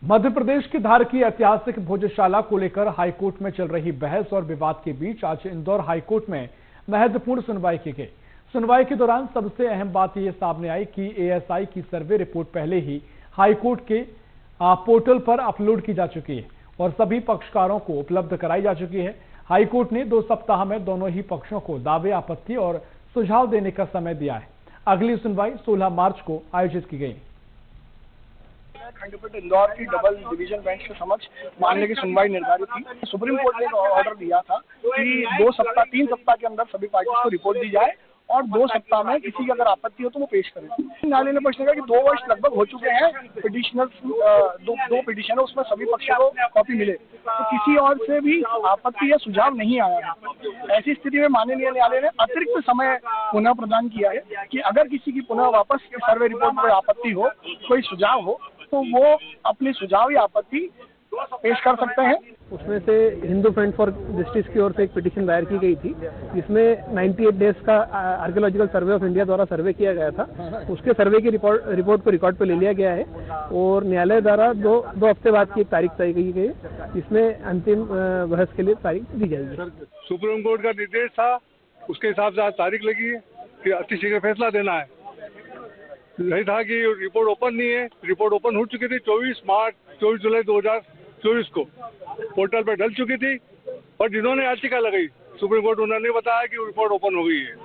मध्य प्रदेश की धार की ऐतिहासिक भोजशाला को लेकर हाईकोर्ट में चल रही बहस और विवाद के बीच आज इंदौर हाईकोर्ट में महत्वपूर्ण सुनवाई की गई। सुनवाई के दौरान सबसे अहम बात यह सामने आई कि एएसआई की सर्वे रिपोर्ट पहले ही हाईकोर्ट के पोर्टल पर अपलोड की जा चुकी है और सभी पक्षकारों को उपलब्ध कराई जा चुकी है। हाईकोर्ट ने 2 सप्ताह में दोनों ही पक्षों को दावे, आपत्ति और सुझाव देने का समय दिया है। अगली सुनवाई 16 मार्च को आयोजित की गई। खंडपीठ इंदौर की डबल डिवीजन बेंच के समक्ष मामले की सुनवाई निर्धारित थी। सुप्रीम कोर्ट ने एक ऑर्डर दिया था कि 3 सप्ताह के अंदर सभी पार्टी को रिपोर्ट दी जाए और 2 सप्ताह में किसी की अगर आपत्ति हो तो वो पेश करें। न्यायालय ने प्रश्न किया कि 2 वर्ष लगभग हो चुके हैं, पिटिशनर्स दो पिटिशन है, उसमें सभी पक्षों को कॉपी मिले, तो किसी और से भी आपत्ति या सुझाव नहीं आया। ऐसी स्थिति में माननीय न्यायालय ने अतिरिक्त समय पुनः प्रदान किया है कि अगर किसी की पुनः वापस सर्वे रिपोर्ट में आपत्ति हो, कोई सुझाव हो, तो वो अपनी सुझाव या आपत्ति पेश कर सकते हैं। उसमें से हिंदू फ्रंट फॉर जस्टिस की ओर से एक पिटीशन दायर की गई थी, जिसमें 98 डेज का आर्कियोलॉजिकल सर्वे ऑफ इंडिया द्वारा सर्वे किया गया था। उसके सर्वे की रिपोर्ट को रिकॉर्ड पे ले लिया गया है और न्यायालय द्वारा दो हफ्ते बाद की एक तारीख तय की गई है, जिसमें अंतिम बहस के लिए तारीख दी जाएगी। सुप्रीम कोर्ट का निर्देश था, उसके हिसाब से आज तारीख लगी है कि अतिशीघ्र फैसला देना है। यही था कि रिपोर्ट ओपन नहीं है। रिपोर्ट ओपन हो चुकी थी 24 जुलाई 2024 को पोर्टल पर डल चुकी थी, और जिन्होंने याचिका लगाई सुप्रीम कोर्ट, उन्होंने बताया कि रिपोर्ट ओपन हो गई है।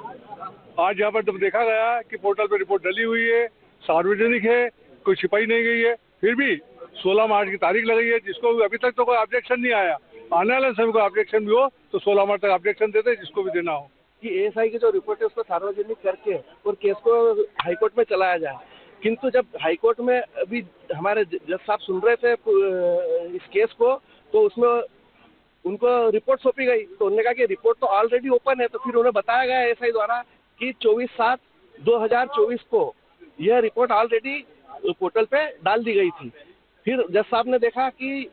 आज यहाँ पर जब देखा गया कि पोर्टल पर रिपोर्ट डली हुई है, सार्वजनिक है, कोई छिपाई नहीं गई है, फिर भी 16 मार्च की तारीख लगाई है, जिसको अभी तक तो कोई ऑब्जेक्शन नहीं आया। आने वाले समय को ऑब्जेक्शन भी हो तो 16 मार्च तक ऑब्जेक्शन देते, जिसको भी देना हो। कि एएसआई की जो रिपोर्ट है उसको सार्वजनिक करके और केस को हाईकोर्ट में चलाया जाए। किंतु जब हाईकोर्ट में अभी हमारे जज साहब सुन रहे थे इस केस को, तो उसमें उनको रिपोर्ट सौंपी गई, तो उन्होंने कहा कि रिपोर्ट तो ऑलरेडी ओपन है। तो फिर उन्हें बताया गया एएसआई द्वारा कि 24/7/2024 को यह रिपोर्ट ऑलरेडी पोर्टल पे डाल दी गई थी। फिर जज साहब ने देखा कि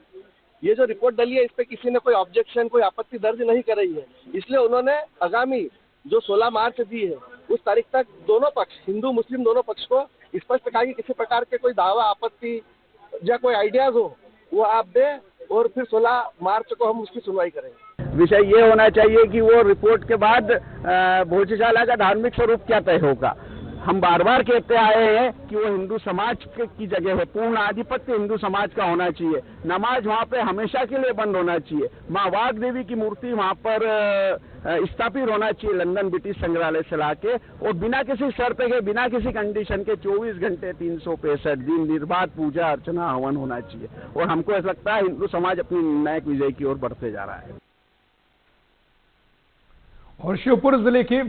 ये जो रिपोर्ट डली है, इस पे किसी ने कोई ऑब्जेक्शन, कोई आपत्ति दर्ज नहीं कराई है, इसलिए उन्होंने आगामी जो 16 मार्च दी है उस तारीख तक दोनों पक्ष, हिंदू मुस्लिम दोनों पक्ष को स्पष्ट कहा कि किसी प्रकार के कोई दावा, आपत्ति या कोई आइडियाज हो वो आप दें, और फिर 16 मार्च को हम उसकी सुनवाई करेंगे। विषय ये होना चाहिए कि वो रिपोर्ट के बाद भोजशाला का धार्मिक स्वरूप क्या तय होगा। हम बार बार कहते आए हैं कि वो हिंदू समाज की जगह है, पूर्ण आधिपत्य हिंदू समाज का होना चाहिए। नमाज वहाँ पे हमेशा के लिए बंद होना चाहिए। माँ वाघ देवी की मूर्ति वहाँ पर स्थापित होना चाहिए लंदन ब्रिटिश संग्रहालय से लाके, और बिना किसी शर्त के, बिना किसी कंडीशन के 24 घंटे 365 दिन निर्बाध पूजा अर्चना हवन होना चाहिए। और हमको ऐसा लगता है हिंदू समाज अपनी निर्णायक विजय की ओर बढ़ते जा रहा है। और श्योपुर जिले के